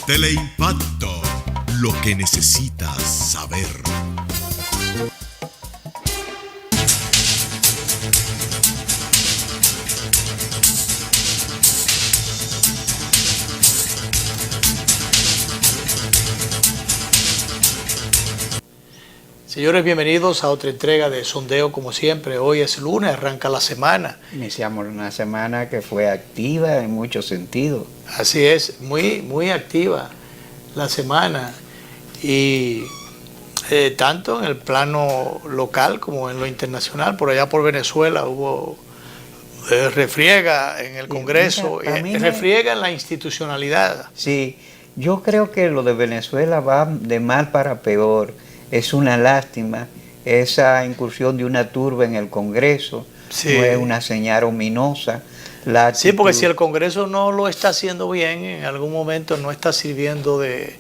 Teleimpacto, lo que necesitas saber. Señores, bienvenidos a otra entrega de Sondeo, como siempre. Hoy es lunes, arranca la semana. Iniciamos una semana que fue activa en muchos sentidos. Así es, muy activa la semana. Y tanto en el plano local como en lo internacional. Por allá por Venezuela hubo refriega en el Congreso, refriega en la institucionalidad. Sí, yo creo que lo de Venezuela va de mal para peor. Es una lástima esa incursión de una turba en el Congreso, sí. No es una señal ominosa. Sí, porque si el Congreso no lo está haciendo bien, en algún momento no está sirviendo en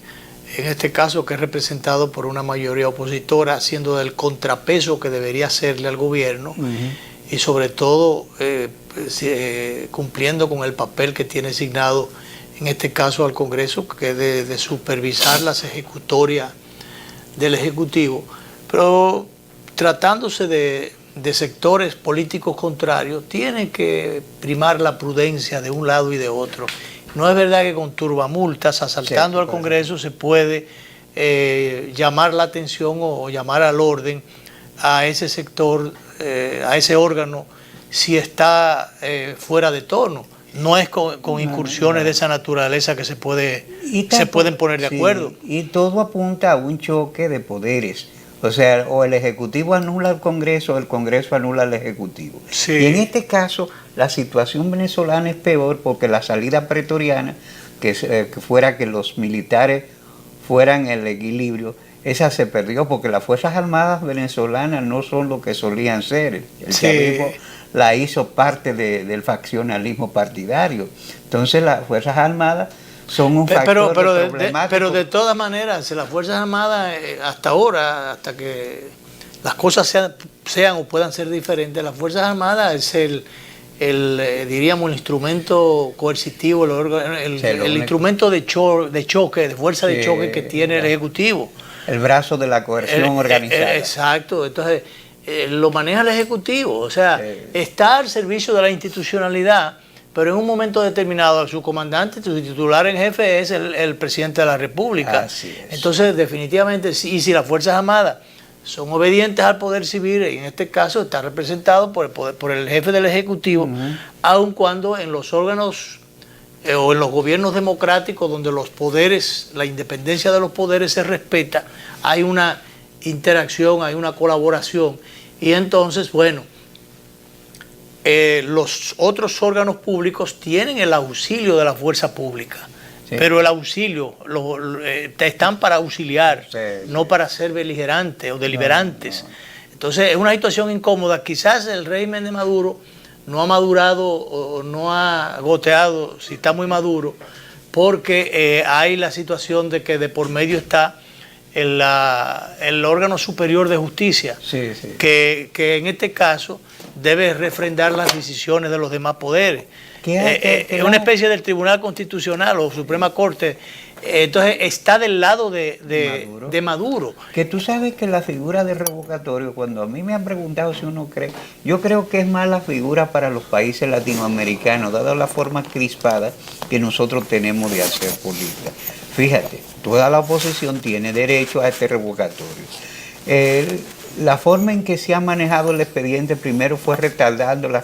este caso que es representado por una mayoría opositora, haciendo del contrapeso que debería hacerle al gobierno, y sobre todo cumpliendo con el papel que tiene asignado, en este caso al Congreso, que es de supervisar las ejecutorias del Ejecutivo, pero tratándose de sectores políticos contrarios, tiene que primar la prudencia de un lado y de otro. No es verdad que con turbamultas, asaltando al Congreso, se puede llamar la atención o llamar al orden a ese sector, a ese órgano, si está fuera de tono. No es con incursiones de esa naturaleza que se pueden poner de acuerdo. Y todo apunta a un choque de poderes. O sea, o el Ejecutivo anula al Congreso o el Congreso anula al Ejecutivo. Sí. Y en este caso, la situación venezolana es peor porque la salida pretoriana, que fuera que los militares fueran el equilibrio, esa se perdió porque las Fuerzas Armadas venezolanas no son lo que solían ser. El chavismo la hizo parte del faccionalismo partidario. Entonces las Fuerzas Armadas son un factor problemático. Pero de todas maneras, las Fuerzas Armadas hasta ahora, hasta que las cosas sean o puedan ser diferentes, las Fuerzas Armadas es diríamos el instrumento coercitivo, el instrumento de choque, de fuerza de choque que tiene el Ejecutivo. El brazo de la coerción organizada. Exacto, entonces lo maneja el Ejecutivo, o sea, está al servicio de la institucionalidad, pero en un momento determinado su comandante, su titular en jefe es el presidente de la República. Así es. Entonces, definitivamente, y si las Fuerzas Armadas son obedientes al poder civil, y en este caso está representado por el jefe del Ejecutivo, aun cuando en los órganos o en los gobiernos democráticos donde los poderes, la independencia de los poderes se respeta, hay una interacción, hay una colaboración, y entonces, bueno, los otros órganos públicos tienen el auxilio de la fuerza pública, pero el auxilio están para auxiliar, no para ser beligerantes o deliberantes. Entonces es una situación incómoda. Quizás el régimen de Maduro no ha madurado o no ha goteado, si está muy maduro, porque hay la situación de que de por medio está el órgano superior de justicia, que en este caso debe refrendar las decisiones de los demás poderes. Es una especie del Tribunal Constitucional o Suprema Corte. Entonces está del lado de Maduro. Que tú sabes que la figura de revocatorio, cuando a mí me han preguntado si uno cree, yo creo que es más la figura para los países latinoamericanos, dada la forma crispada que nosotros tenemos de hacer política. Fíjate, toda la oposición tiene derecho a este revocatorio. La forma en que se ha manejado el expediente primero fue retardándola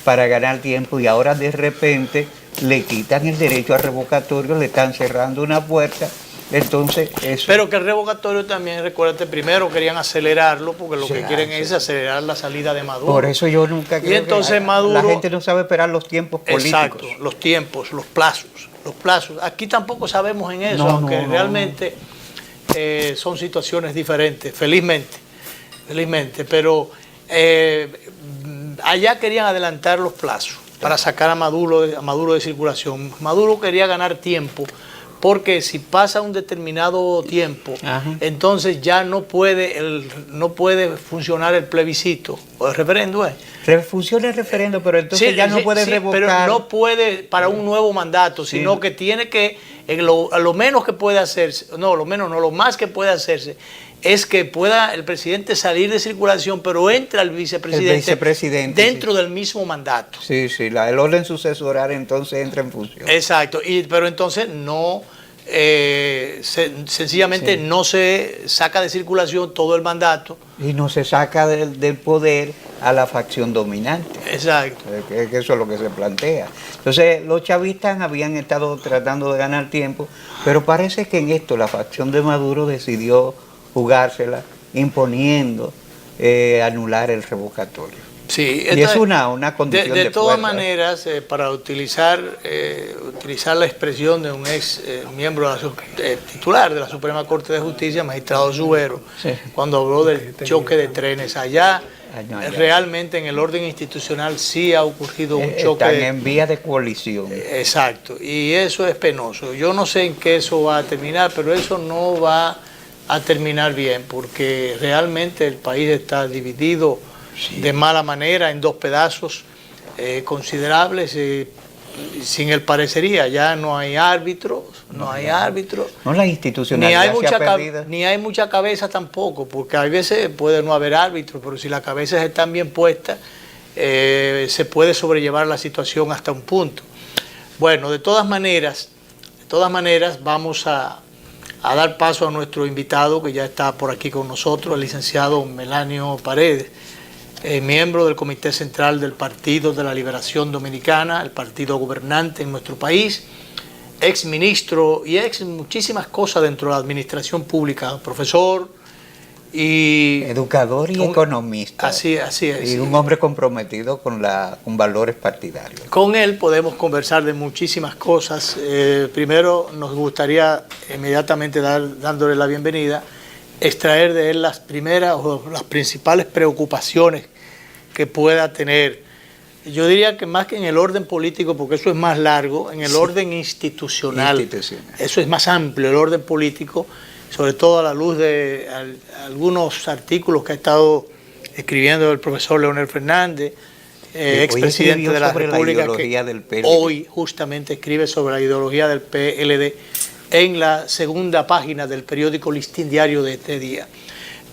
para ganar tiempo, y ahora de repente le quitan el derecho al revocatorio, le están cerrando una puerta. Entonces eso... Pero que el revocatorio también, recuérdate, primero querían acelerarlo, porque lo que quieren es acelerar la salida de Maduro. Por eso yo nunca creo entonces que Maduro, la gente no sabe esperar los tiempos políticos. Exacto, los tiempos, los plazos. Aquí tampoco sabemos en eso, aunque realmente son situaciones diferentes, felizmente, pero allá querían adelantar los plazos para sacar a Maduro de circulación. Maduro quería ganar tiempo, porque si pasa un determinado tiempo, entonces ya no puede funcionar el plebiscito o el referendo, Funciona el referendo, pero entonces sí, ya no puede sí, revocar. Pero no puede para un nuevo mandato, sino que tiene que, a lo menos que puede hacerse, no, lo menos no, lo más que puede hacerse es que pueda el presidente salir de circulación, pero entra el vicepresidente dentro del mismo mandato. Sí, sí, el orden sucesoral entonces entra en función. Exacto, pero entonces no, sencillamente no se saca de circulación todo el mandato. Y no se saca del poder a la facción dominante. Exacto. Que eso es lo que se plantea. Entonces, los chavistas habían estado tratando de ganar tiempo, pero parece que en esto la facción de Maduro decidió jugársela, imponiendo anular el revocatorio. Sí, y es una condición de todas fuerza. maneras, para utilizar la expresión de un ex miembro titular de la Suprema Corte de Justicia, magistrado Subero, cuando habló del choque de trenes allá, realmente en el orden institucional sí ha ocurrido un choque. Están en vía de coalición. Exacto, y eso es penoso. Yo no sé en qué eso va a terminar, pero eso no va a terminar bien, porque realmente el país está dividido de mala manera en dos pedazos considerables, sin el parecería. Ya no hay árbitros, no la institucionalidad se ha perdido. Ni hay mucha cabeza tampoco, porque a veces puede no haber árbitros, pero si las cabezas están bien puestas, se puede sobrellevar la situación hasta un punto. Bueno, de todas maneras vamos a dar paso a nuestro invitado, que ya está por aquí con nosotros, el licenciado Melanio Paredes, miembro del Comité Central del Partido de la Liberación Dominicana, el partido gobernante en nuestro país, ex ministro y ex muchísimas cosas dentro de la administración pública, profesor y educador y economista. Así es. Y un hombre comprometido con valores partidarios. Con él podemos conversar de muchísimas cosas. Primero nos gustaría inmediatamente dándole la bienvenida, extraer de él las primeras o las principales preocupaciones que pueda tener. Yo diría que más que en el orden político, porque eso es más largo, en el orden institucional. Eso es más amplio, el orden político, sobre todo a la luz de algunos artículos que ha estado escribiendo el profesor Leonel Fernández, expresidente de la República, que hoy justamente escribe sobre la ideología del PLD en la segunda página del periódico Listín Diario de este día.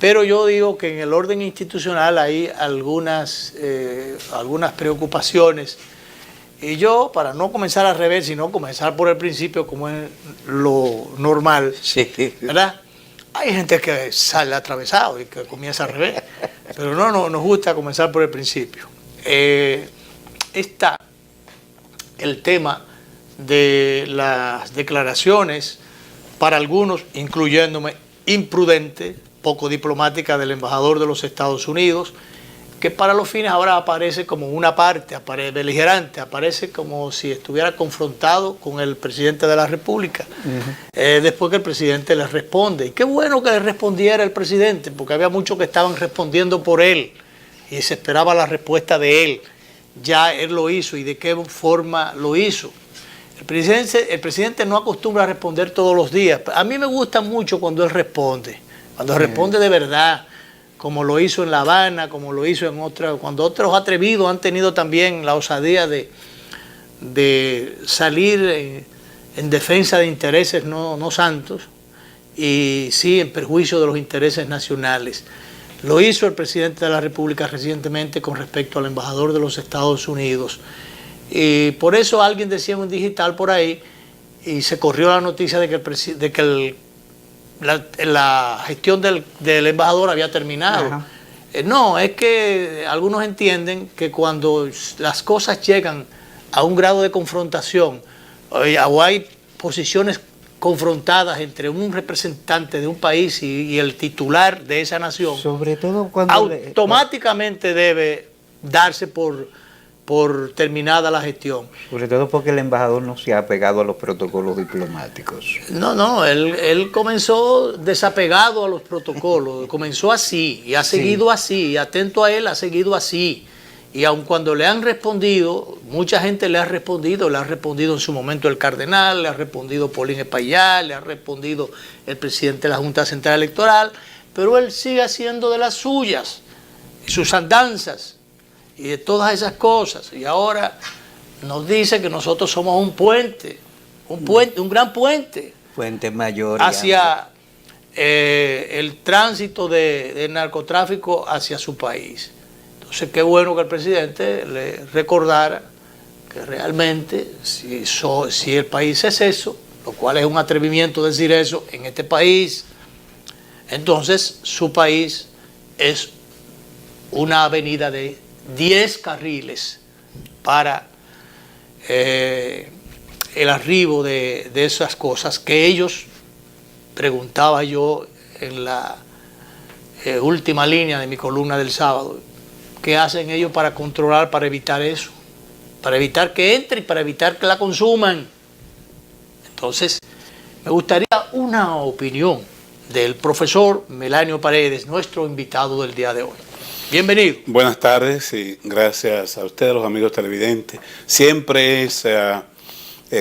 Pero yo digo que en el orden institucional hay algunas preocupaciones. Y yo, para no comenzar al revés, sino comenzar por el principio, como es lo normal, ¿verdad? Hay gente que sale atravesado y que comienza al revés, pero no nos gusta comenzar por el principio. Está el tema de las declaraciones, para algunos, incluyéndome, imprudentes, poco diplomática del embajador de los Estados Unidos, que para los fines ahora aparece como una parte, beligerante, aparece como si estuviera confrontado con el presidente de la República, después que el presidente le responde. Y qué bueno que le respondiera el presidente, porque había muchos que estaban respondiendo por él, y se esperaba la respuesta de él. Ya él lo hizo, y de qué forma lo hizo. El presidente no acostumbra a responder todos los días. A mí me gusta mucho cuando él responde, cuando responde de verdad, como lo hizo en La Habana, como lo hizo en cuando otros atrevidos han tenido también la osadía de salir en defensa de intereses no santos, y sí en perjuicio de los intereses nacionales. Lo hizo el presidente de la República recientemente con respecto al embajador de los Estados Unidos. Y por eso alguien decía en un digital por ahí, y se corrió la noticia de que la gestión del embajador había terminado. No, es que algunos entienden que cuando las cosas llegan a un grado de confrontación, o hay posiciones confrontadas entre un representante de un país y el titular de esa nación, sobre todo cuando automáticamente debe darse por terminada la gestión. Sobre todo porque el embajador no se ha apegado a los protocolos diplomáticos. No, él comenzó desapegado a los protocolos, comenzó así, y ha seguido así, y atento a él, ha seguido así. Y aun cuando le han respondido, mucha gente le ha respondido en su momento el Cardenal, le ha respondido Paulín Espaillat, le ha respondido el presidente de la Junta Central Electoral, pero él sigue haciendo de las suyas. sus andanzas y de todas esas cosas. Y ahora nos dice que nosotros somos un puente, un gran puente. Puente mayor. Hacia el tránsito del narcotráfico hacia su país. Entonces, qué bueno que el presidente le recordara que realmente, si el país es eso, lo cual es un atrevimiento decir eso en este país, entonces su país es una avenida de 10 carriles para el arribo de esas cosas que ellos, preguntaba yo en la última línea de mi columna del sábado, ¿qué hacen ellos para controlar, para evitar eso? Para evitar que entre y para evitar que la consuman. Entonces, me gustaría una opinión del profesor Melanio Paredes, nuestro invitado del día de hoy. Bienvenido. Buenas tardes y gracias a ustedes, los amigos televidentes. Siempre es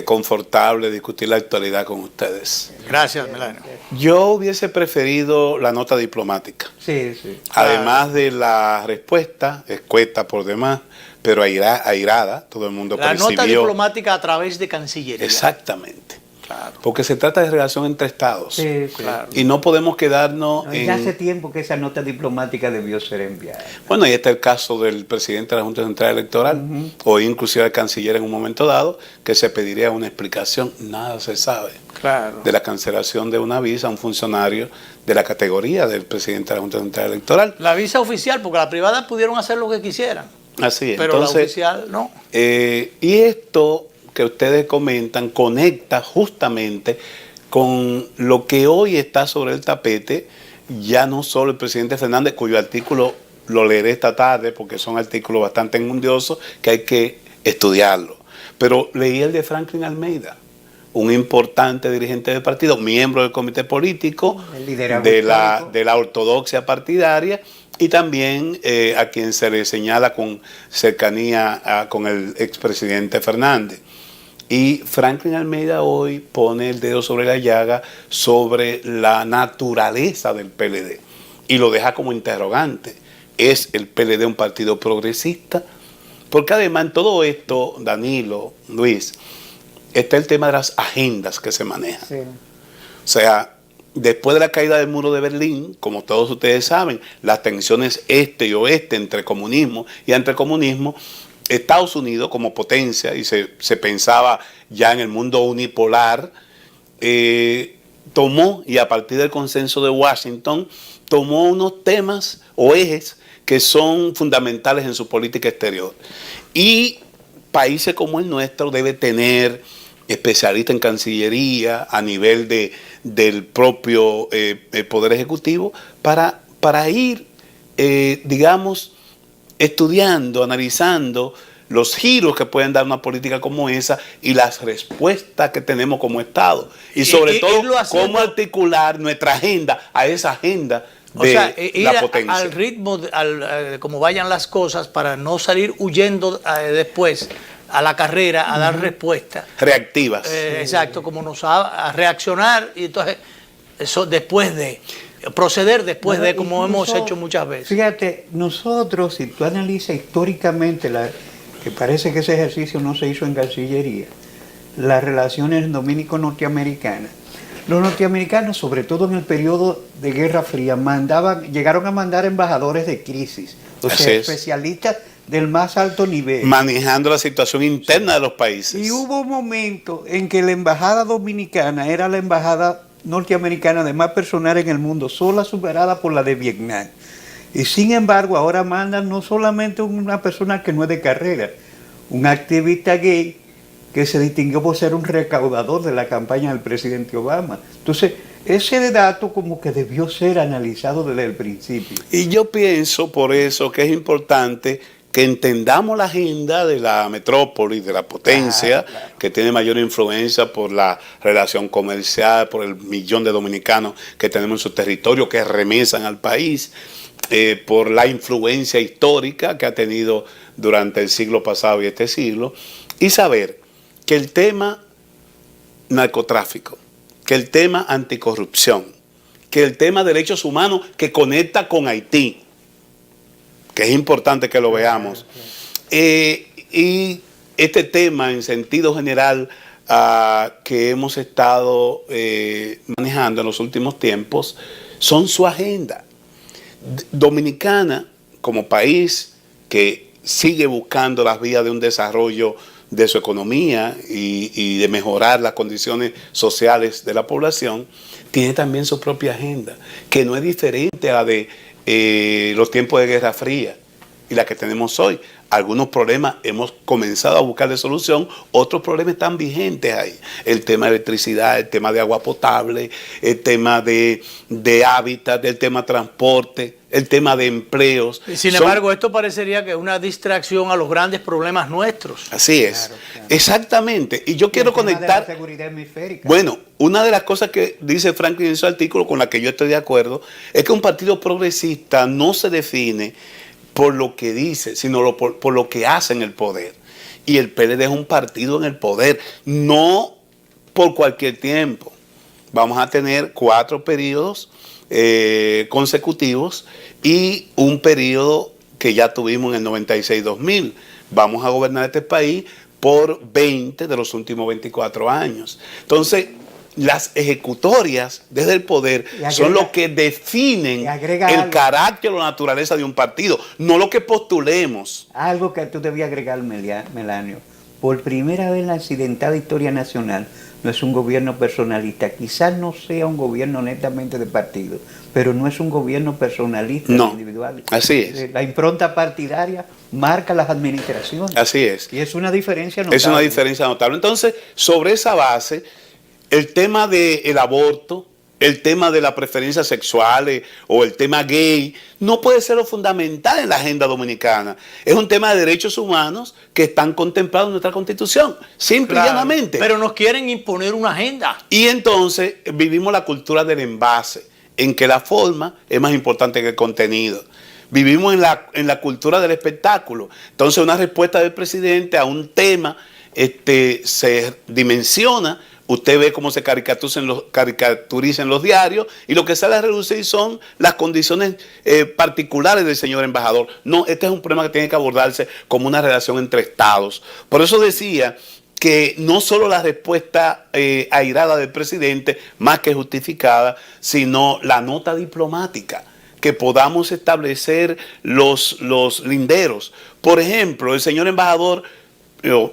confortable discutir la actualidad con ustedes. Gracias, Melanio. Yo hubiese preferido la nota diplomática. Sí, sí. Además de la respuesta, escueta por demás, pero airada, todo el mundo percibió. La nota diplomática a través de Cancillería. Exactamente. Claro. Porque se trata de relación entre estados. Sí, claro. Y no podemos quedarnos en... Ya hace tiempo que esa nota diplomática debió ser enviada. Bueno, ahí está el caso del presidente de la Junta Central Electoral, o inclusive al canciller en un momento dado, que se pediría una explicación. Nada se sabe de la cancelación de una visa a un funcionario de la categoría del presidente de la Junta Central Electoral. La visa oficial, porque la privada pudieron hacer lo que quisieran. Así es. Pero entonces, la oficial no. Y esto que ustedes comentan conecta justamente con lo que hoy está sobre el tapete, ya no solo el presidente Fernández, cuyo artículo lo leeré esta tarde porque son artículos bastante enjundiosos que hay que estudiarlo, pero leí el de Franklin Almeida, un importante dirigente del partido, miembro del comité político, de la ortodoxia partidaria, y también a quien se le señala con cercanía con el expresidente Fernández. Y Franklin Almeida hoy pone el dedo sobre la llaga sobre la naturaleza del PLD y lo deja como interrogante. ¿Es el PLD un partido progresista? Porque además en todo esto, Danilo, Luis, está el tema de las agendas que se manejan. Sí. O sea, después de la caída del muro de Berlín, como todos ustedes saben, las tensiones este y oeste entre comunismo y anticomunismo, Estados Unidos como potencia, y se pensaba ya en el mundo unipolar, tomó, y a partir del consenso de Washington, tomó unos temas o ejes que son fundamentales en su política exterior. Y países como el nuestro debe tener especialistas en Cancillería a nivel del propio Poder Ejecutivo para ir, digamos, estudiando, analizando los giros que pueden dar una política como esa y las respuestas que tenemos como Estado. Y sobre todo, cómo articular nuestra agenda a esa agenda de la potencia. Al ritmo, como vayan las cosas, para no salir huyendo después a la carrera a dar respuestas. Reactivas. Exacto, como nos a reaccionar y entonces eso después de... proceder después de, como hemos hecho muchas veces. Fíjate, nosotros, si tú analizas históricamente, que parece que ese ejercicio no se hizo en Cancillería, las relaciones dominico-norteamericanas. Los norteamericanos, sobre todo en el periodo de Guerra Fría, llegaron a mandar embajadores de crisis, o sea, especialistas del más alto nivel. Manejando la situación interna de los países. Y hubo un momento en que la embajada dominicana era la embajada norteamericana de más personal en el mundo, sola superada por la de Vietnam. Y sin embargo, ahora mandan no solamente una persona que no es de carrera, un activista gay que se distinguió por ser un recaudador de la campaña del presidente Obama. Entonces, ese dato como que debió ser analizado desde el principio. Y yo pienso por eso que es importante que entendamos la agenda de la metrópoli, de la potencia, que tiene mayor influencia por la relación comercial, por el millón de dominicanos que tenemos en su territorio, que remesan al país, por la influencia histórica que ha tenido durante el siglo pasado y este siglo, y saber que el tema narcotráfico, que el tema anticorrupción, que el tema de derechos humanos que conecta con Haití, que es importante que lo veamos. Y este tema, en sentido general, que hemos estado manejando en los últimos tiempos, son su agenda. Dominicana, como país que sigue buscando las vías de un desarrollo de su economía y de mejorar las condiciones sociales de la población, tiene también su propia agenda, que no es diferente a la de los tiempos de Guerra Fría y la que tenemos hoy. Algunos problemas hemos comenzado a buscarle solución, otros problemas están vigentes ahí. El tema de electricidad, el tema de agua potable, el tema de hábitat, el tema de transporte, el tema de empleos. Sin embargo, esto parecería que es una distracción a los grandes problemas nuestros. Así es, claro. Exactamente. Y yo quiero conectar... De la seguridad hemisférica. Bueno, una de las cosas que dice Franklin en su artículo, con la que yo estoy de acuerdo, es que un partido progresista no se define por lo que dice, sino por lo que hace en el poder. Y el PLD es un partido en el poder, no por cualquier tiempo. Vamos a tener 4 periodos consecutivos y un periodo que ya tuvimos en el 96-2000. Vamos a gobernar este país por 20 de los últimos 24 años. Entonces, las ejecutorias desde el poder son lo que definen el carácter o la naturaleza de un partido, no lo que postulemos. Algo que tú debías agregar, Melanio. Por primera vez en la accidentada historia nacional, no es un gobierno personalista. Quizás no sea un gobierno netamente de partido, pero no es un gobierno personalista, no, individual. Así es. La impronta partidaria marca las administraciones. Así es. Y es una diferencia notable. Es una diferencia notable. Entonces, sobre esa base, el tema del aborto, el tema de las preferencias sexuales o el tema gay no puede ser lo fundamental en la agenda dominicana. Es un tema de derechos humanos que están contemplados en nuestra Constitución, simple y llanamente. Pero nos quieren imponer una agenda. Y entonces vivimos la cultura del envase, en que la forma es más importante que el contenido. Vivimos en la cultura del espectáculo. Entonces una respuesta del presidente a un tema se dimensiona. Usted ve cómo se caricaturizan los diarios y lo que sale a reducir son las condiciones particulares del señor embajador. No, este es un problema que tiene que abordarse como una relación entre estados. Por eso decía que no solo la respuesta airada del presidente, más que justificada, sino la nota diplomática, que podamos establecer los linderos. Por ejemplo, el señor embajador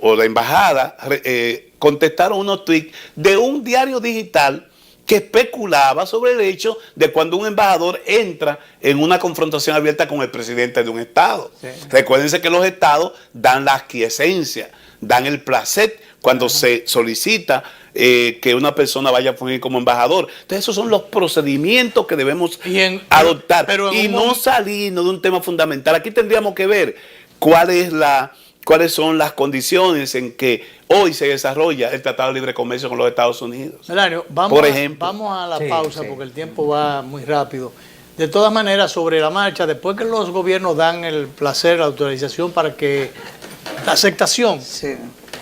o la embajada contestaron unos tweets de un diario digital que especulaba sobre el hecho de cuando un embajador entra en una confrontación abierta con el presidente de un estado. Sí. Recuérdense que los estados dan la aquiescencia, dan el placer cuando se solicita que una persona vaya a fungir como embajador. Entonces esos son los procedimientos que debemos adoptar y no salirnos de un tema fundamental. Aquí tendríamos que ver cuáles son las condiciones en que hoy se desarrolla el Tratado de Libre Comercio con los Estados Unidos. Melanio, vamos a la pausa porque el tiempo va muy rápido. De todas maneras, sobre la marcha, después que los gobiernos dan el placer, la autorización para que la aceptación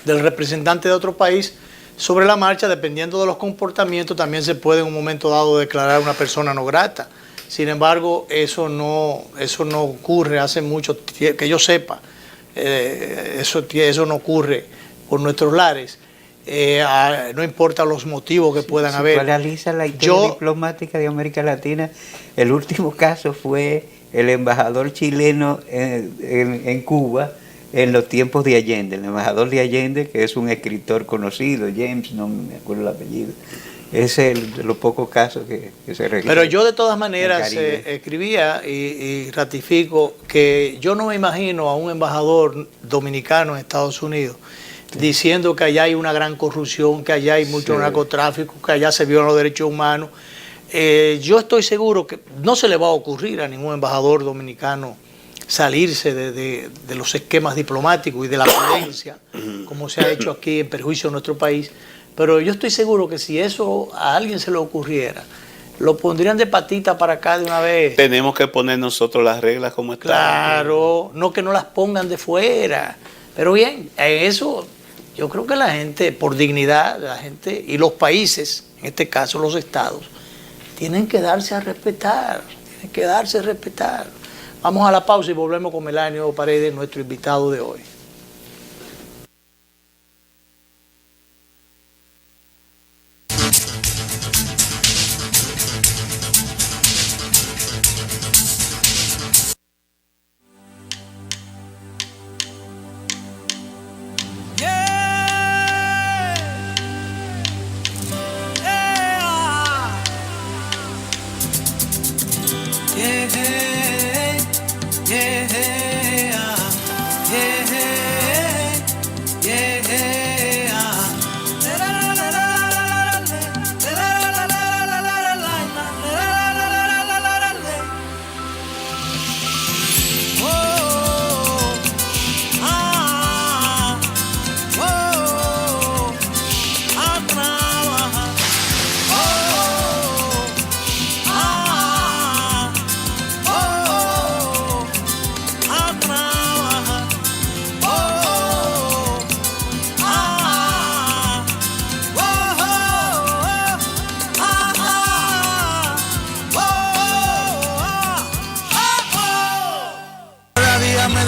del representante de otro país, sobre la marcha, dependiendo de los comportamientos, también se puede en un momento dado declarar una persona no grata. Sin embargo, eso no ocurre hace mucho tiempo, que yo sepa. Eso no ocurre por nuestros lares, no importa los motivos que puedan haber. Si analiza la historia diplomática de América Latina, el último caso fue el embajador chileno en Cuba en los tiempos de Allende, el embajador de Allende, que es un escritor conocido, James, no me acuerdo el apellido. Es de los pocos casos que se registran. Pero yo de todas maneras escribía y ratifico que yo no me imagino a un embajador dominicano en Estados Unidos diciendo que allá hay una gran corrupción, que allá hay mucho narcotráfico, que allá se violan los derechos humanos. Yo estoy seguro que no se le va a ocurrir a ningún embajador dominicano salirse de los esquemas diplomáticos y de la prudencia, como se ha hecho aquí en perjuicio de nuestro país. Pero yo estoy seguro que si eso a alguien se le ocurriera, lo pondrían de patita para acá de una vez. Tenemos que poner nosotros las reglas como están. Claro, no que no las pongan de fuera. Pero bien, en eso yo creo que la gente, por dignidad, la gente y los países, en este caso los estados, tienen que darse a respetar, Vamos a la pausa y volvemos con Melanio Paredes, nuestro invitado de hoy.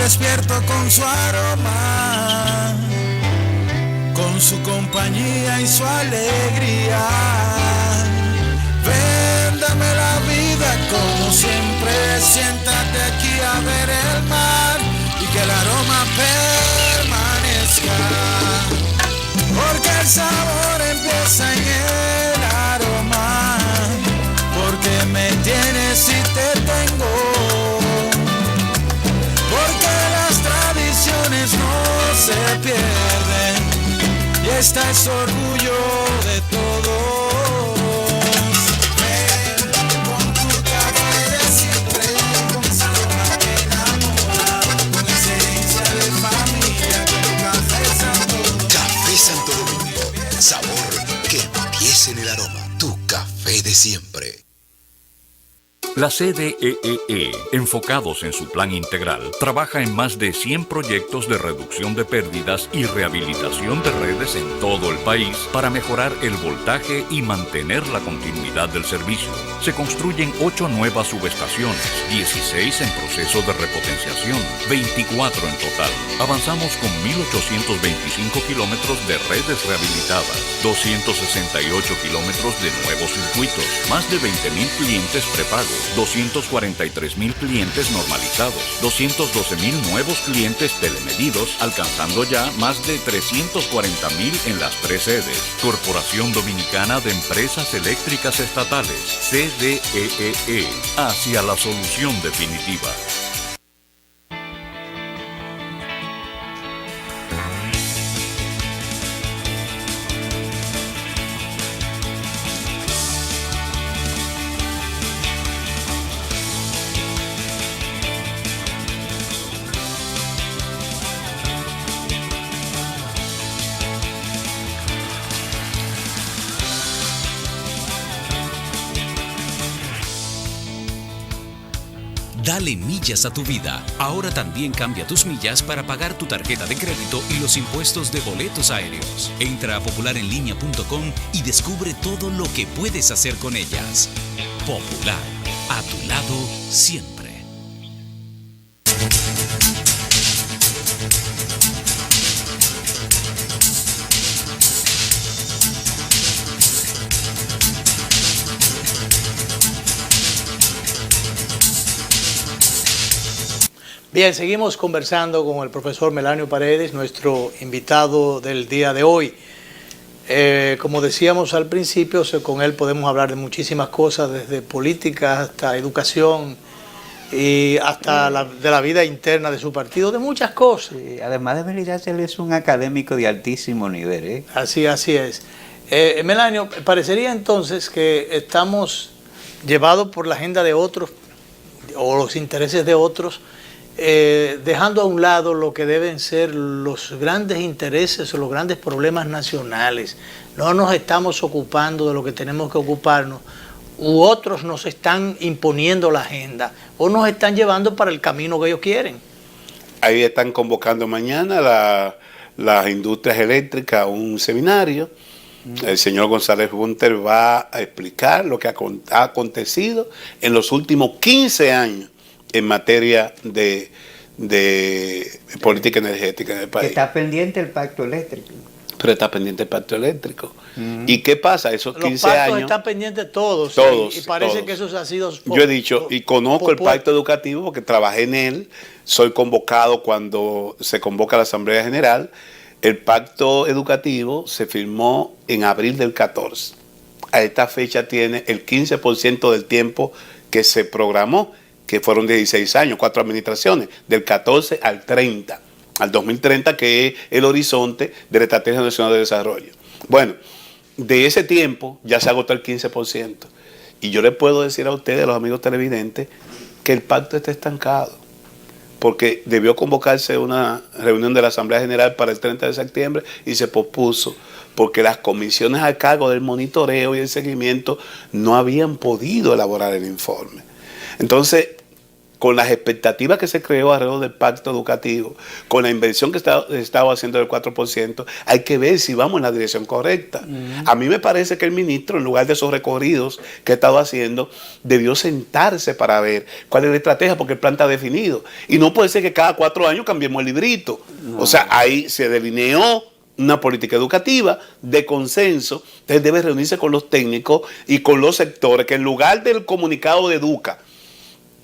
Despierto con su aroma, con su compañía y su alegría. Véndame la vida como siempre, siéntate aquí a ver el mar y que el aroma permanezca. Porque el sabor empieza en el aroma, porque me tienes y te tengo. Porque las tradiciones no se pierden y esta es orgullo de todos. Ven con tu café de siempre, con sabor que enamora, con esencia de familia, con tu café Santo Domingo. Café Santo Domingo, sabor que empieza en el aroma. Tu café de siempre. La CDEE, enfocados en su plan integral, trabaja en más de 100 proyectos de reducción de pérdidas y rehabilitación de redes en todo el país para mejorar el voltaje y mantener la continuidad del servicio. Se construyen 8 nuevas subestaciones, 16 en proceso de repotenciación, 24 en total. Avanzamos con 1.825 kilómetros de redes rehabilitadas, 268 kilómetros de nuevos circuitos, más de 20.000 clientes prepagos, 243.000 clientes normalizados, 212.000 nuevos clientes telemedidos, alcanzando ya más de 340.000 en las 3 sedes. Corporación Dominicana de Empresas Eléctricas Estatales, CDEE, hacia la solución definitiva. Dale millas a tu vida. Ahora también cambia tus millas para pagar tu tarjeta de crédito y los impuestos de boletos aéreos. Entra a popularenlinea.com y descubre todo lo que puedes hacer con ellas. Popular, a tu lado siempre. Bien, seguimos conversando con el profesor Melanio Paredes, nuestro invitado del día de hoy. Como decíamos al principio, con él podemos hablar de muchísimas cosas, desde política hasta educación y hasta de la vida interna de su partido, de muchas cosas. Sí, además de habilidad, él es un académico de altísimo nivel, ¿eh? Así es. Melanio, parecería entonces que estamos llevados por la agenda de otros o los intereses de otros, dejando a un lado lo que deben ser los grandes intereses o los grandes problemas nacionales. No nos estamos ocupando de lo que tenemos que ocuparnos, u otros nos están imponiendo la agenda o nos están llevando para el camino que ellos quieren. Ahí están convocando mañana las industrias eléctricas a un seminario. El señor González Bunter va a explicar lo que ha acontecido en los últimos 15 años en materia de política energética en el Que país. está pendiente el pacto eléctrico. Pero está pendiente el pacto eléctrico. ¿Y qué pasa? Esos Los 15 pactos años... están pendientes todos. Todos, Y parece todos. que eso ha sido... Yo he dicho, y conozco el pacto educativo porque trabajé en él, soy convocado cuando se convoca la Asamblea General. El pacto educativo se firmó en abril del 14. A esta fecha tiene el 15% del tiempo que se programó, que fueron 16 años, 4 administraciones, del 14 al 30, al 2030, que es el horizonte de la Estrategia Nacional de Desarrollo. Bueno, de ese tiempo ya se agotó el 15%. Y yo les puedo decir a ustedes, los amigos televidentes, que el pacto está estancado, porque debió convocarse una reunión de la Asamblea General para el 30 de septiembre y se pospuso, porque las comisiones a cargo del monitoreo y el seguimiento no habían podido elaborar el informe. Entonces, con las expectativas que se creó alrededor del pacto educativo, con la inversión que estaba haciendo del 4%, hay que ver si vamos en la dirección correcta. A mí me parece que el ministro, en lugar de esos recorridos que ha estado haciendo, debió sentarse para ver cuál es la estrategia, porque el plan está definido. Y no puede ser que cada 4 años cambiemos el librito. O sea, ahí se delineó una política educativa de consenso. Entonces debe reunirse con los técnicos y con los sectores, que en lugar del comunicado de Educa,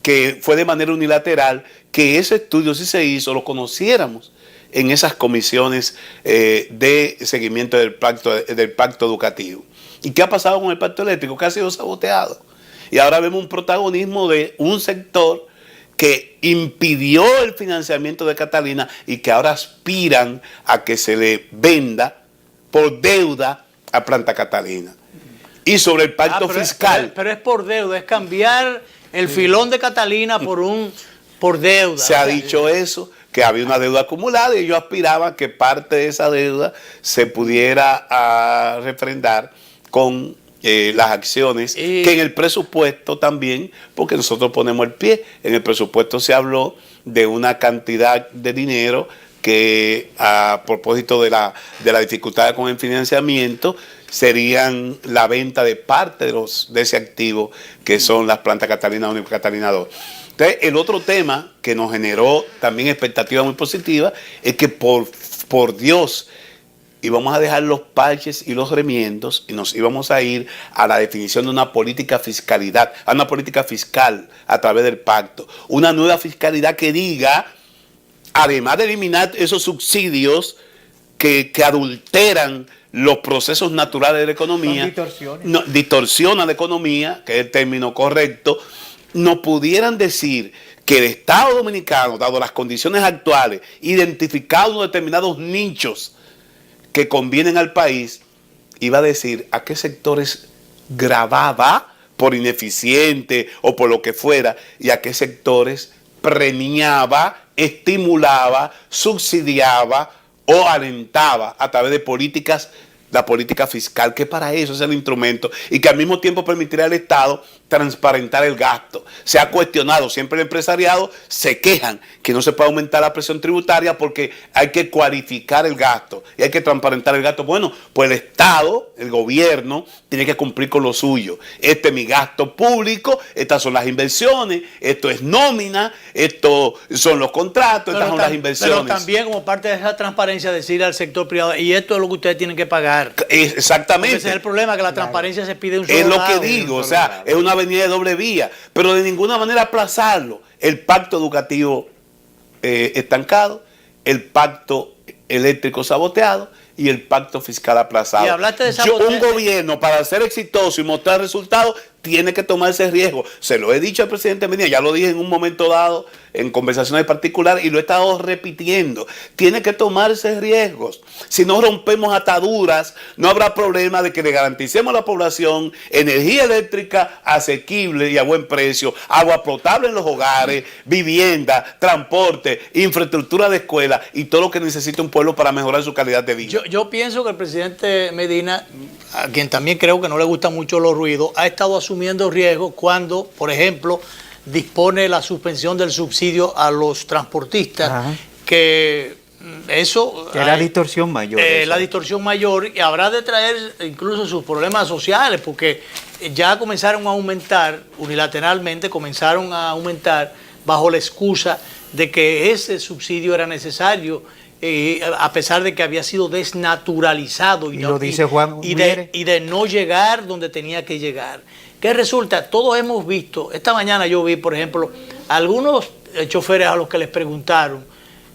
que fue de manera unilateral, que ese estudio sí se hizo, lo conociéramos en esas comisiones de seguimiento del pacto educativo. ¿Y qué ha pasado con el pacto eléctrico? Que ha sido saboteado. Y ahora vemos un protagonismo de un sector que impidió el financiamiento de Catalina y que ahora aspiran a que se le venda por deuda a Planta Catalina. Y sobre el pacto fiscal... Pero es por deuda, es cambiar el filón de Catalina por deuda. Se ha dicho eso, que había una deuda acumulada y yo aspiraba a que parte de esa deuda se pudiera refrendar con las acciones que en el presupuesto también, porque nosotros ponemos el pie, en el presupuesto se habló de una cantidad de dinero que a propósito de la dificultad con el financiamiento serían la venta de parte de ese activo que son las plantas Catalina 1 y Catalina 2. Entonces, el otro tema que nos generó también expectativas muy positivas es que por Dios íbamos a dejar los parches y los remiendos y nos íbamos a ir a la definición de una política fiscalidad, a una política fiscal a través del pacto. Una nueva fiscalidad que diga, además de eliminar esos subsidios que adulteran los procesos naturales de la economía, distorsionan la economía, que es el término correcto, no pudieran decir que el Estado Dominicano, dado las condiciones actuales, identificado unos determinados nichos que convienen al país, iba a decir a qué sectores gravaba por ineficiente o por lo que fuera, y a qué sectores premiaba, estimulaba, subsidiaba o alentaba a través de políticas, la política fiscal, que para eso es el instrumento y que al mismo tiempo permitirá al Estado transparentar el gasto. Se ha cuestionado, siempre el empresariado se quejan que no se puede aumentar la presión tributaria porque hay que cualificar el gasto y hay que transparentar el gasto. Bueno, pues el Estado, el gobierno, tiene que cumplir con lo suyo. Este es mi gasto público, estas son las inversiones, esto es nómina, estos son los contratos, estas son las inversiones. Pero también como parte de esa transparencia decirle al sector privado, y esto es lo que ustedes tienen que pagar. Exactamente. Ese es el problema, que la transparencia se pide un solo Es lo lado. que digo, o sea, es una avenida de doble vía, pero de ninguna manera aplazarlo. El pacto educativo estancado, el pacto eléctrico saboteado y el pacto fiscal aplazado. Y hablaste de saboteo. Un gobierno, para ser exitoso y mostrar resultados, tiene que tomar ese riesgo. Se lo he dicho al presidente Medina, ya lo dije en un momento dado en conversaciones particulares y lo he estado repitiendo. Tiene que tomarse riesgos. Si no rompemos ataduras, no habrá problema de que le garanticemos a la población energía eléctrica asequible y a buen precio, agua potable en los hogares, vivienda, transporte, infraestructura de escuela y todo lo que necesita un pueblo para mejorar su calidad de vida. Yo pienso que el presidente Medina, a quien también creo que no le gustan mucho los ruidos, ha estado asumiendo riesgos cuando, por ejemplo, dispone la suspensión del subsidio a los transportistas. Ajá. Que eso... Es la distorsión mayor. La distorsión mayor, y habrá de traer incluso sus problemas sociales, porque ya comenzaron a aumentar, unilateralmente comenzaron a aumentar bajo la excusa de que ese subsidio era necesario, a pesar de que había sido desnaturalizado y lo dice Juan y de no llegar donde tenía que llegar. ¿Qué resulta? Todos hemos visto, esta mañana yo vi, por ejemplo, algunos choferes a los que les preguntaron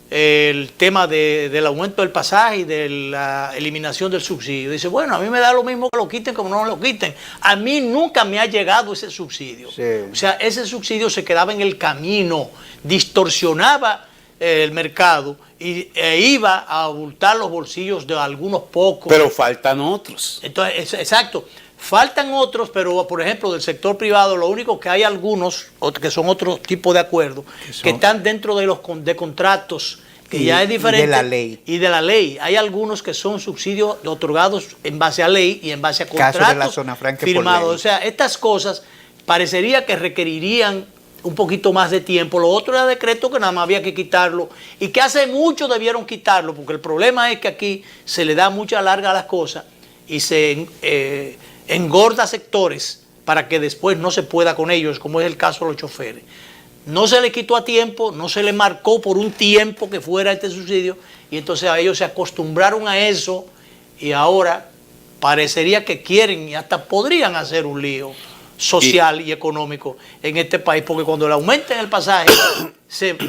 el tema del aumento del pasaje y de la eliminación del subsidio. Dice, bueno, a mí me da lo mismo que lo quiten como no lo quiten. A mí nunca me ha llegado ese subsidio. Sí. O sea, ese subsidio se quedaba en el camino, distorsionaba el mercado e iba a abultar los bolsillos de algunos pocos. Pero faltan otros. Entonces, exacto. Faltan otros, pero por ejemplo del sector privado, lo único que hay algunos, que son otro tipo de acuerdos, que están dentro de los de contratos, que ya es diferente. Y de la ley. Y de la ley. Hay algunos que son subsidios otorgados en base a ley y en base a contratos caso de la zona franca firmados. O sea, estas cosas parecería que requerirían un poquito más de tiempo. Lo otro era decreto que nada más había que quitarlo y que hace mucho debieron quitarlo, porque el problema es que aquí se le da mucha larga a las cosas y se engorda sectores para que después no se pueda con ellos, como es el caso de los choferes. No se le quitó a tiempo, no se le marcó por un tiempo que fuera este subsidio, y entonces a ellos se acostumbraron a eso y ahora parecería que quieren y hasta podrían hacer un lío social y económico en este país, porque cuando le aumenten el pasaje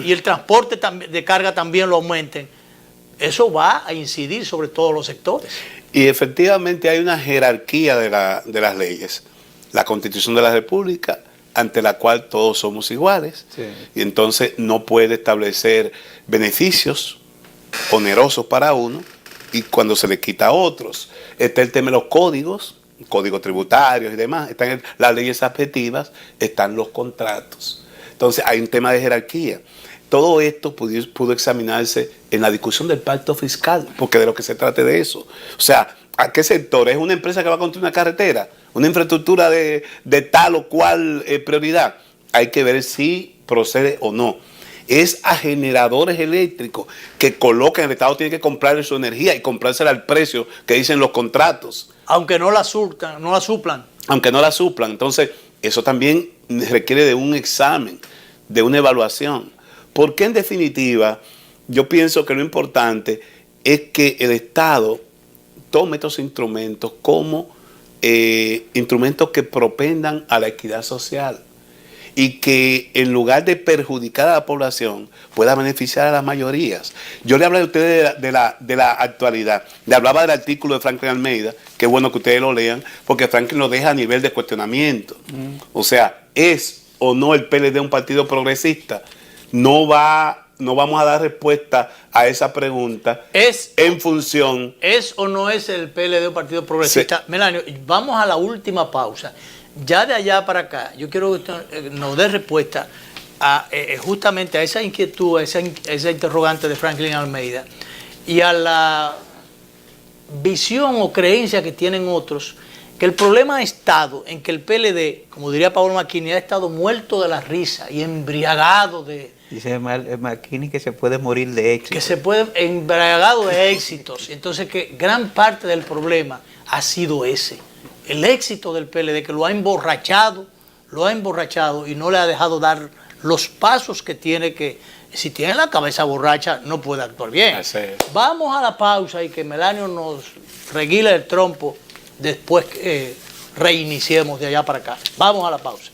y el transporte de carga también lo aumenten, eso va a incidir sobre todos los sectores. Y efectivamente hay una jerarquía de las leyes. La Constitución de la República, ante la cual todos somos iguales, sí. Y entonces no puede establecer beneficios onerosos para uno y cuando se le quita a otros. Está el tema de los códigos tributarios y demás, están las leyes adjetivas, están los contratos. Entonces hay un tema de jerarquía. Todo esto pudo examinarse en la discusión del pacto fiscal, porque de lo que se trata de eso. O sea, ¿a qué sector? ¿Es una empresa que va a construir una carretera? ¿Una infraestructura de tal o cual prioridad? Hay que ver si procede o no. Es a generadores eléctricos que colocan, el Estado tiene que comprarle su energía y comprársela al precio que dicen los contratos. Aunque no la suplan. Aunque no la suplan. Entonces, eso también requiere de un examen, de una evaluación. Porque en definitiva, yo pienso que lo importante es que el Estado tome estos instrumentos como instrumentos que propendan a la equidad social y que en lugar de perjudicar a la población pueda beneficiar a las mayorías. Yo le hablé a ustedes de la actualidad, le hablaba del artículo de Franklin Almeida, que es bueno que ustedes lo lean, porque Franklin lo deja a nivel de cuestionamiento. O sea, ¿es o no el PLD un partido progresista? No vamos a dar respuesta a esa pregunta en función... ¿Es o no es el PLD un partido progresista? Sí. Melanio, vamos a la última pausa. Ya de allá para acá, yo quiero que usted nos dé respuesta a, justamente a esa inquietud, a esa interrogante de Franklin Almeida y a la visión o creencia que tienen otros, que el problema ha estado en que el PLD, como diría Pablo Macchini, ha estado muerto de la risa y embriagado de... Dice Macchini que se puede morir de éxitos. Que se puede, embriagado de éxitos. Entonces que gran parte del problema ha sido ese. El éxito del PLD que lo ha emborrachado y no le ha dejado dar los pasos que tiene que... Si tiene la cabeza borracha, no puede actuar bien. Vamos a la pausa y que Melanio nos reguile el trompo después que reiniciemos de allá para acá. Vamos a la pausa.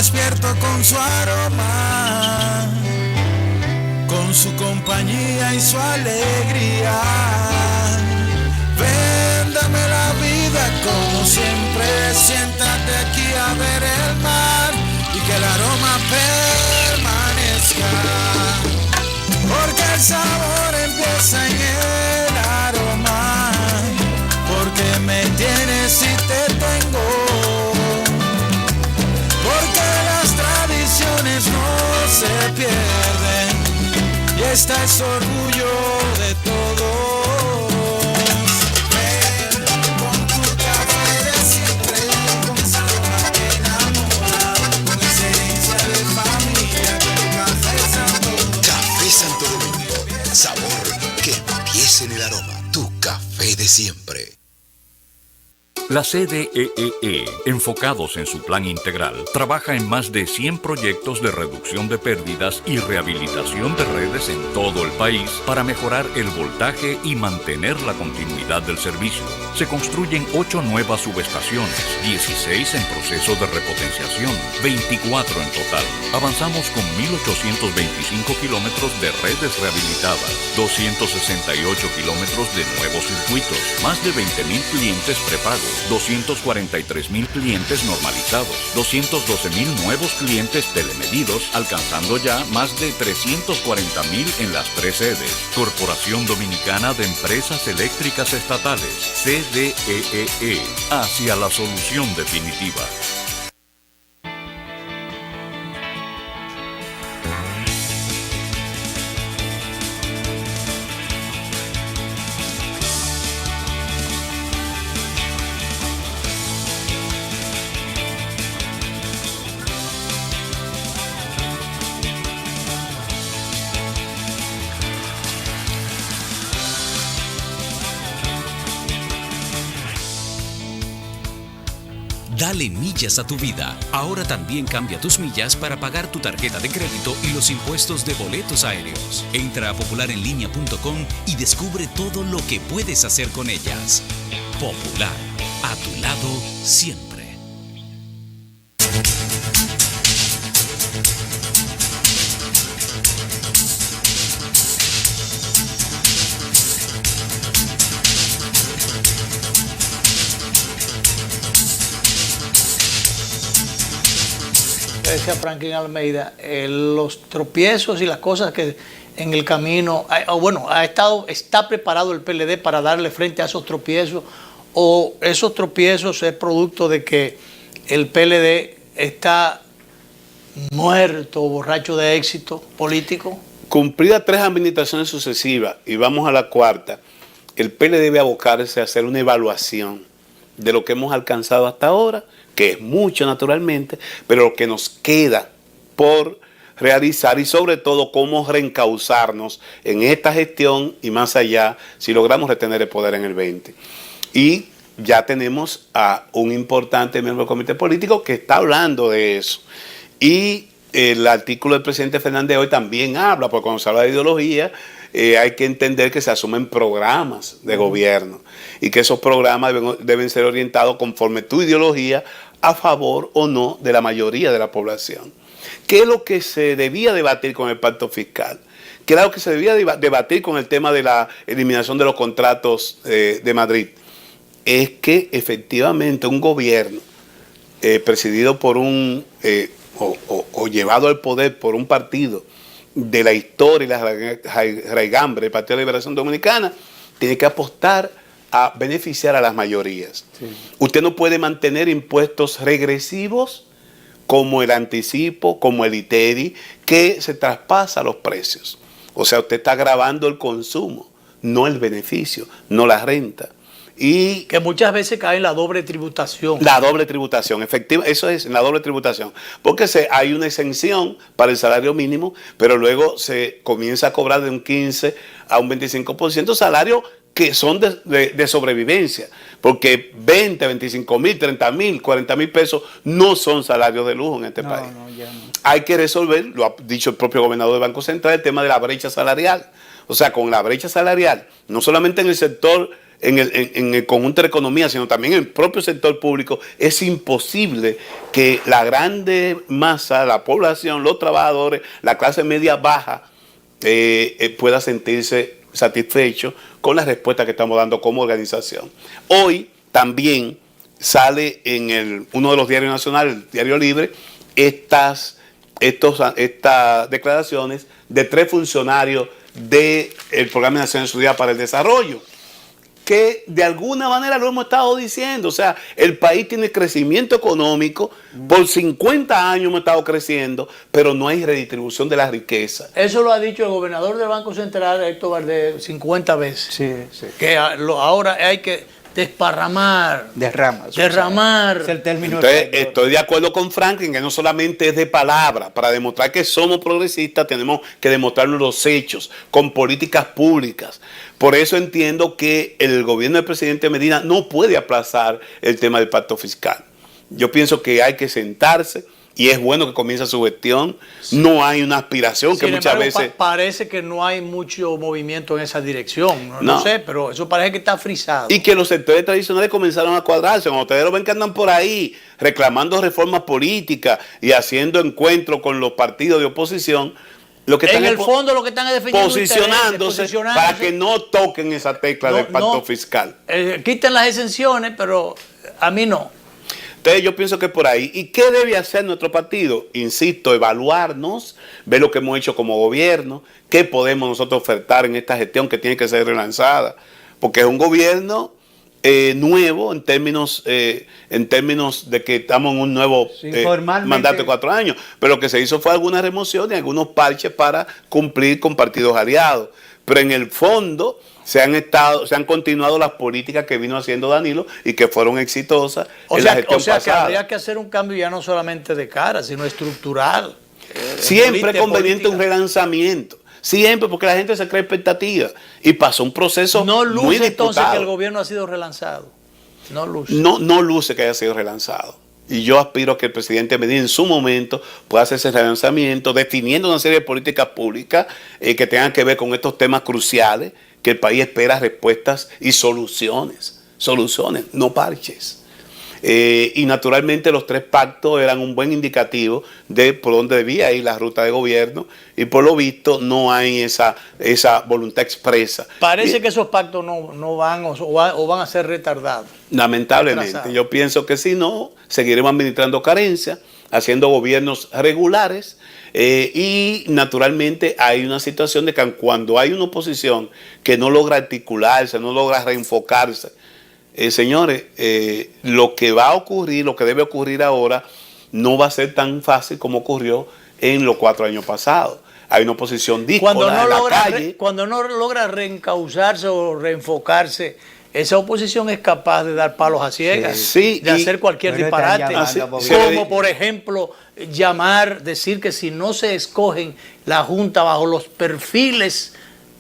despierto con su aroma, con su compañía y su alegría. Ven, dame la vida como siempre, siéntate aquí a ver el mar y que el aroma permanezca, porque el sabor empieza en el aroma, porque me tienes y te tengo, porque las tradiciones no se pierden y esta es orgullo de todos. Ven con tu café de siempre, con esa aroma que enamora, con esencia de familia, con Café Santo Domingo. Café Santo Domingo. Sabor que empiece en el aroma. Tu café de siempre. La CDEE, enfocados en su plan integral, trabaja en más de 100 proyectos de reducción de pérdidas y rehabilitación de redes en todo el país para mejorar el voltaje y mantener la continuidad del servicio. Se construyen 8 nuevas subestaciones, 16 en proceso de repotenciación, 24 en total. Avanzamos con 1.825 kilómetros de redes rehabilitadas, 268 kilómetros de nuevos circuitos, más de 20.000 clientes prepagos, 243.000 clientes normalizados, 212.000 nuevos clientes telemedidos, alcanzando ya más de 340.000 en las 3 sedes. Corporación Dominicana de Empresas Eléctricas Estatales, CDEE, hacia la solución definitiva. Dale millas a tu vida. Ahora también cambia tus millas para pagar tu tarjeta de crédito y los impuestos de boletos aéreos. Entra a popularenlinea.com y descubre todo lo que puedes hacer con ellas. Popular, a tu lado siempre. Decía Franklin Almeida, los tropiezos y las cosas que en el camino, está preparado el PLD para darle frente a esos tropiezos, o esos tropiezos es producto de que el PLD está muerto, borracho de éxito político. Cumplidas 3 administraciones sucesivas y vamos a la 4ª, el PLD debe abocarse a hacer una evaluación de lo que hemos alcanzado hasta ahora, que es mucho naturalmente, pero lo que nos queda por realizar y sobre todo cómo reencauzarnos en esta gestión y más allá si logramos retener el poder en el 20. Y ya tenemos a un importante miembro del comité político que está hablando de eso. Y el artículo del presidente Fernández hoy también habla, porque cuando se habla de ideología, hay que entender que se asumen programas de gobierno y que esos programas deben ser orientados conforme tu ideología a favor o no de la mayoría de la población. ¿Qué es lo que se debía debatir con el pacto fiscal? ¿Qué es lo que se debía debatir con el tema de la eliminación de los contratos de Madrid? Es que efectivamente un gobierno presidido por o llevado al poder por un partido de la historia y la raigambre, el Partido de Liberación Dominicana, tiene que apostar a beneficiar a las mayorías. Sí. Usted no puede mantener impuestos regresivos como el anticipo, como el ITERI, que se traspasa los precios. O sea, usted está agravando el consumo, no el beneficio, no la renta. Y que muchas veces cae en la doble tributación. La doble tributación, efectivamente, eso es la doble tributación. Porque hay una exención para el salario mínimo, pero luego se comienza a cobrar de un 15 a un 25% salario que son de sobrevivencia. Porque 20, 25 mil, 30 mil, 40 mil pesos no son salarios de lujo en este país. Ya no. Hay que resolver, lo ha dicho el propio gobernador del Banco Central, el tema de la brecha salarial. O sea, con la brecha salarial, no solamente en el sector en el conjunto de la economía, sino también en el propio sector público, es imposible que la grande masa, la población, los trabajadores, la clase media baja, pueda sentirse satisfecho con la respuesta que estamos dando como organización. Hoy también sale en uno de los diarios nacionales, el Diario Libre, estas declaraciones de 3 funcionarios del Programa Nacional de Seguridad para el Desarrollo, que de alguna manera lo hemos estado diciendo. O sea, el país tiene crecimiento económico, por 50 años hemos estado creciendo, pero no hay redistribución de la riqueza. Eso lo ha dicho el gobernador del Banco Central, Héctor Valdés, 50 veces. Sí, sí. Que ahora hay que desparramar. Derramar. Es el término. Entonces, estoy de acuerdo con Franklin, que no solamente es de palabra. Para demostrar que somos progresistas, tenemos que demostrarnos los hechos, con políticas públicas. Por eso entiendo que el gobierno del presidente Medina no puede aplazar el tema del pacto fiscal. Yo pienso que hay que sentarse, y es bueno que comience su gestión. No hay una aspiración que muchas veces... Parece que no hay mucho movimiento en esa dirección. No sé, pero eso parece que está frisado. Y que los sectores tradicionales comenzaron a cuadrarse. Cuando ustedes lo ven que andan por ahí reclamando reformas políticas y haciendo encuentros con los partidos de oposición, lo que están en el fondo lo que están es defendiendo posicionándose para que no toquen esa tecla del pacto fiscal. Quiten las exenciones, pero a mí no. Entonces yo pienso que por ahí. ¿Y qué debe hacer nuestro partido? Insisto, evaluarnos, ver lo que hemos hecho como gobierno, qué podemos nosotros ofertar en esta gestión que tiene que ser relanzada, porque es un gobierno nuevo en términos de que estamos en un nuevo mandato de 4 años, pero lo que se hizo fue algunas remociones y algunos parches para cumplir con partidos aliados, pero en el fondo se han continuado las políticas que vino haciendo Danilo y que fueron exitosas en la gestión pasada. Que habría que hacer un cambio ya no solamente de cara, sino estructural. Siempre es conveniente un relanzamiento. Siempre, porque la gente se cree expectativa. Y pasó un proceso no luce muy disputado. Entonces que el gobierno ha sido relanzado. No luce. No luce que haya sido relanzado. Y yo aspiro a que el presidente Medina en su momento pueda hacer ese relanzamiento, definiendo una serie de políticas públicas que tengan que ver con estos temas cruciales, que el país espera respuestas y soluciones. Soluciones, no parches. Y naturalmente los 3 pactos eran un buen indicativo de por dónde debía ir la ruta de gobierno, y por lo visto no hay esa voluntad expresa. Parece que esos pactos no van o van a ser retardados. Lamentablemente, yo pienso que si no, seguiremos administrando carencias, haciendo gobiernos regulares, y naturalmente hay una situación de que cuando hay una oposición que no logra articularse, no logra reenfocarse, señores, lo que va a ocurrir, lo que debe ocurrir ahora, no va a ser tan fácil como ocurrió en los 4 años pasados. Hay una oposición díscola en la calle. Cuando no logra reencauzarse o reenfocarse, esa oposición es capaz de dar palos a ciegas, de hacer cualquier disparate. Como por ejemplo, decir que si no se escogen la Junta bajo los perfiles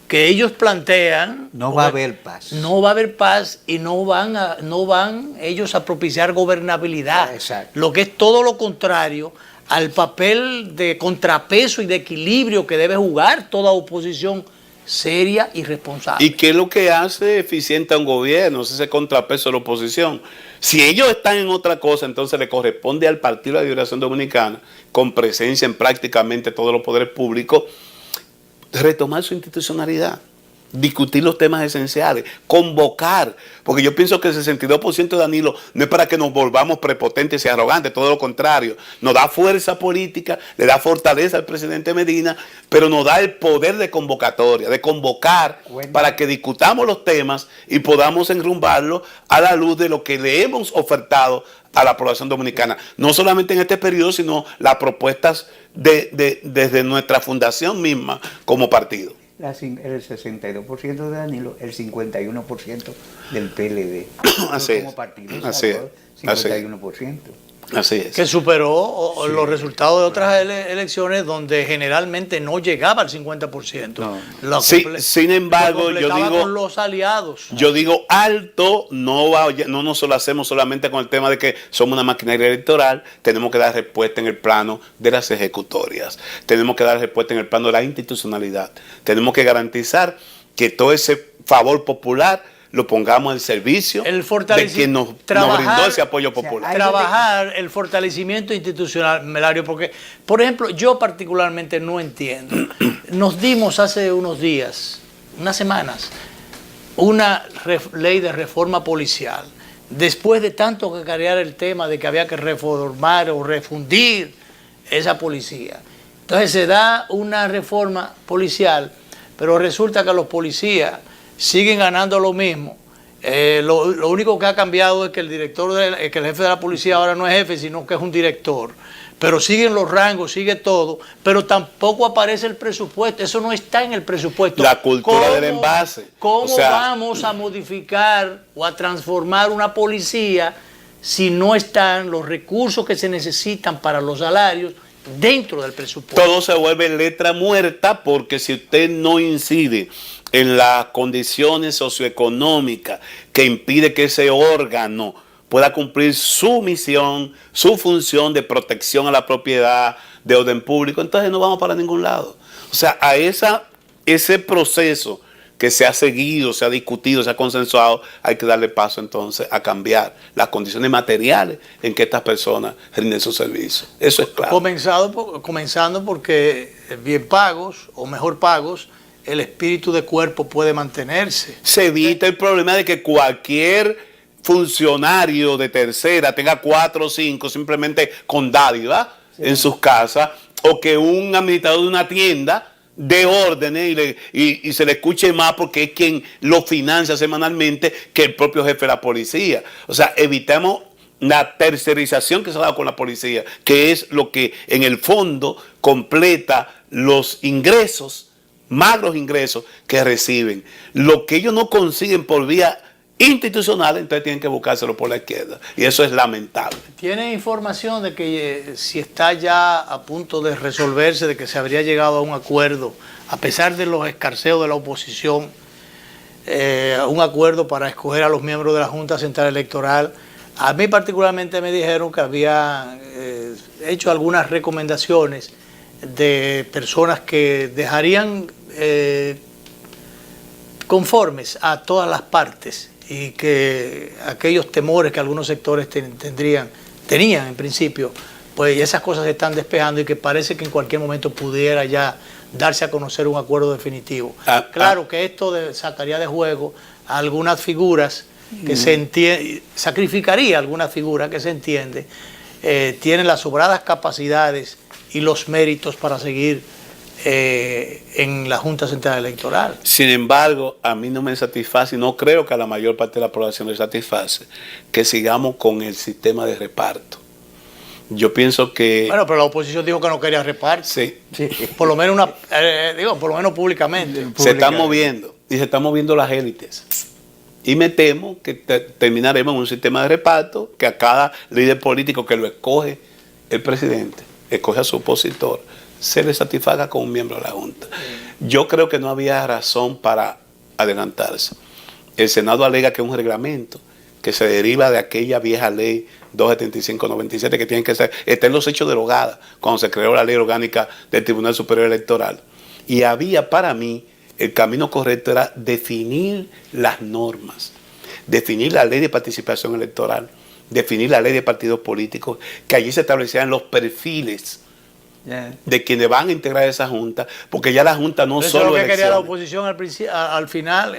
que ellos plantean, no va a haber paz. No va a haber paz y no van ellos a propiciar gobernabilidad. Exacto. Lo que es todo lo contrario al papel de contrapeso y de equilibrio que debe jugar toda oposición seria y responsable. ¿Y qué es lo que hace eficiente a un gobierno? Es ese contrapeso de la oposición. Si ellos están en otra cosa, entonces le corresponde al Partido de la Liberación Dominicana, con presencia en prácticamente todos los poderes públicos, retomar su institucionalidad, discutir los temas esenciales, convocar, porque yo pienso que el 62% de Danilo no es para que nos volvamos prepotentes y arrogantes, todo lo contrario, nos da fuerza política, le da fortaleza al presidente Medina, pero nos da el poder de convocatoria, de convocar para que discutamos los temas y podamos enrumbarlos a la luz de lo que le hemos ofertado a la población dominicana, no solamente en este periodo, sino las propuestas desde nuestra fundación misma como partido. El 62% de Danilo, el 51% del PLD. Así como partido, así es. 51%. Así es. Que superó los resultados de otras elecciones donde generalmente no llegaba al 50%. No. Sin embargo, yo digo, con los aliados. Yo digo alto, no nos lo hacemos solamente con el tema de que somos una maquinaria electoral, tenemos que dar respuesta en el plano de las ejecutorias, tenemos que dar respuesta en el plano de la institucionalidad, tenemos que garantizar que todo ese favor popular lo pongamos al servicio El de quien nos brindó ese apoyo popular. Trabajar el fortalecimiento institucional, Melario, porque, por ejemplo, yo particularmente no entiendo. Nos dimos hace unos días, unas semanas, una ley de reforma policial. Después de tanto cacarear el tema de que había que reformar o refundir esa policía. Entonces se da una reforma policial, pero resulta que los policías siguen ganando lo mismo. Lo único que ha cambiado es que el que el jefe de la policía ahora no es jefe, sino que es un director. Pero siguen los rangos, sigue todo, pero tampoco aparece el presupuesto. Eso no está en el presupuesto. La cultura del envase. ¿Cómo vamos a modificar o a transformar una policía si no están los recursos que se necesitan para los salarios dentro del presupuesto? Todo se vuelve letra muerta, porque si usted no incide en las condiciones socioeconómicas que impide que ese órgano pueda cumplir su misión, su función de protección a la propiedad, de orden público, entonces no vamos para ningún lado. O sea, a ese proceso que se ha seguido, se ha discutido, se ha consensuado, hay que darle paso entonces a cambiar las condiciones materiales en que estas personas rinden su servicio. Eso es claro. Comenzando porque bien pagos o mejor pagos, el espíritu de cuerpo puede mantenerse. Se evita el problema de que cualquier funcionario de tercera tenga 4 o 5 simplemente con dádiva en sus casas, o que un administrador de una tienda dé órdenes y se le escuche más porque es quien lo financia semanalmente que el propio jefe de la policía. O sea, evitamos la tercerización que se ha dado con la policía, que es lo que en el fondo completa los ingresos, magros ingresos que reciben. Lo que ellos no consiguen por vía institucional, entonces tienen que buscárselo por la izquierda, y eso es lamentable. ¿Tiene información de que si está ya a punto de resolverse, de que se habría llegado a un acuerdo, a pesar de los escarceos de la oposición, un acuerdo para escoger a los miembros de la Junta Central Electoral? A mí particularmente me dijeron que había hecho algunas recomendaciones de personas que dejarían conformes a todas las partes, y que aquellos temores que algunos sectores tenían en principio, pues esas cosas se están despejando, y que parece que en cualquier momento pudiera ya darse a conocer un acuerdo definitivo. Claro que esto sacaría de juego a algunas figuras que se entiende, sacrificaría algunas figuras que se entiende tienen las sobradas capacidades y los méritos para seguir en la Junta Central Electoral. Sin embargo, a mí no me satisface, y no creo que a la mayor parte de la población le satisface, que sigamos con el sistema de reparto. Yo pienso que... Bueno, pero la oposición dijo que no quería reparto. Sí. Por lo menos por lo menos públicamente. Se están moviendo, y se están moviendo las élites. Y me temo que terminaremos en un sistema de reparto que a cada líder político que lo escoge el presidente, escoge a su opositor, se le satisfaga con un miembro de la Junta. Yo creo que no había razón para adelantarse. El Senado alega que es un reglamento que se deriva de aquella vieja ley 275-97 que tienen que ser, está en los hechos derogadas cuando se creó la ley orgánica del Tribunal Superior Electoral. Y había, para mí, el camino correcto era definir las normas, definir la ley de participación electoral, definir la ley de partidos políticos, que allí se establecían los perfiles de quienes van a integrar esa junta, porque ya la junta no solo eso es lo que quería la oposición al final,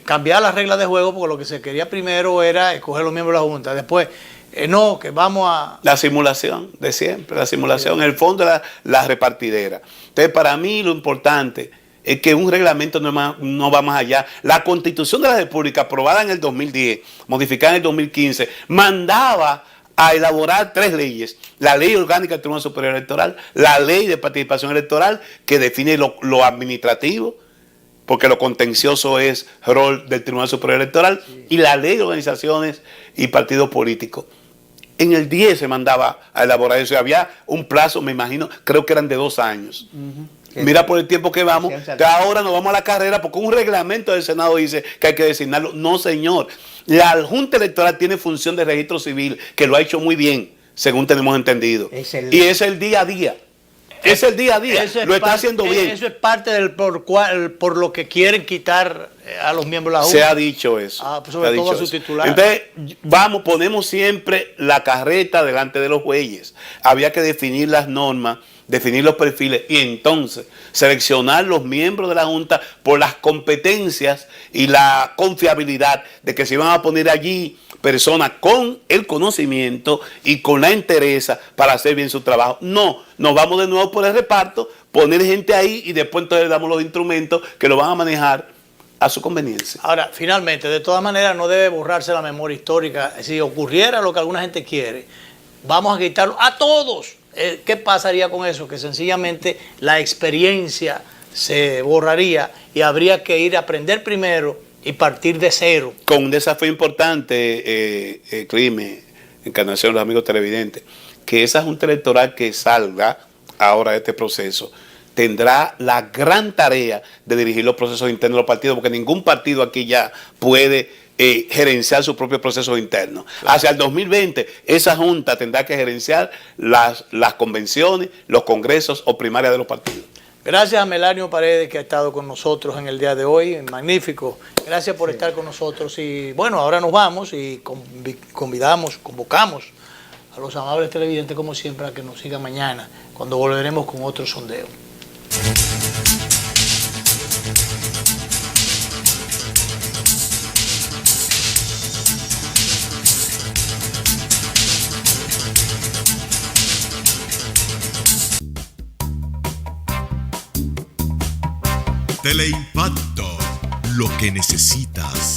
cambiar las reglas de juego, porque lo que se quería primero era escoger los miembros de la junta, después no, que vamos a... La simulación de siempre, la simulación, en el fondo era la repartidera. Entonces, para mí lo importante es que un reglamento no va más allá. La Constitución de la República, aprobada en el 2010, modificada en el 2015, mandaba a elaborar 3 leyes: la ley orgánica del Tribunal Superior Electoral, la ley de participación electoral, que define lo administrativo, porque lo contencioso es rol del Tribunal Superior Electoral, y la ley de organizaciones y partidos políticos. En el 10 se mandaba a elaborar eso, y había un plazo, me imagino, creo que eran de 2 años. Mira por el tiempo que vamos, ahora nos vamos a la carrera porque un reglamento del Senado dice que hay que designarlo. No, señor. La Junta Electoral tiene función de registro civil, que lo ha hecho muy bien, según tenemos entendido. Y es el día a día. Es el día a día, eso es lo está haciendo bien. Eso es parte del por lo que quieren quitar a los miembros de la Junta. Se ha dicho eso. Pues sobre todo a sus titulares. Entonces, ponemos siempre la carreta delante de los bueyes. Había que definir las normas, definir los perfiles y entonces seleccionar los miembros de la Junta por las competencias y la confiabilidad de que se iban a poner allí personas con el conocimiento y con la entereza para hacer bien su trabajo. No, nos vamos de nuevo por el reparto, poner gente ahí y después entonces damos los instrumentos que lo van a manejar a su conveniencia. Ahora, finalmente, de todas maneras no debe borrarse la memoria histórica. Si ocurriera lo que alguna gente quiere, vamos a quitarlo a todos. ¿Qué pasaría con eso? Que sencillamente la experiencia se borraría y habría que ir a aprender primero y partir de cero. Con un desafío importante, Clime, Encarnación, los amigos televidentes, que esa Junta Electoral que salga ahora de este proceso tendrá la gran tarea de dirigir los procesos internos de los partidos, porque ningún partido aquí ya puede gerenciar sus propios procesos internos. Claro. Hacia el 2020, esa Junta tendrá que gerenciar las convenciones, los congresos o primarias de los partidos. Gracias a Melanio Paredes, que ha estado con nosotros en el día de hoy, magnífico. Gracias por estar con nosotros. Y bueno, ahora nos vamos y convocamos a los amables televidentes, como siempre, a que nos sigan mañana, cuando volveremos con otro sondeo. Teleimpacto, lo que necesitas.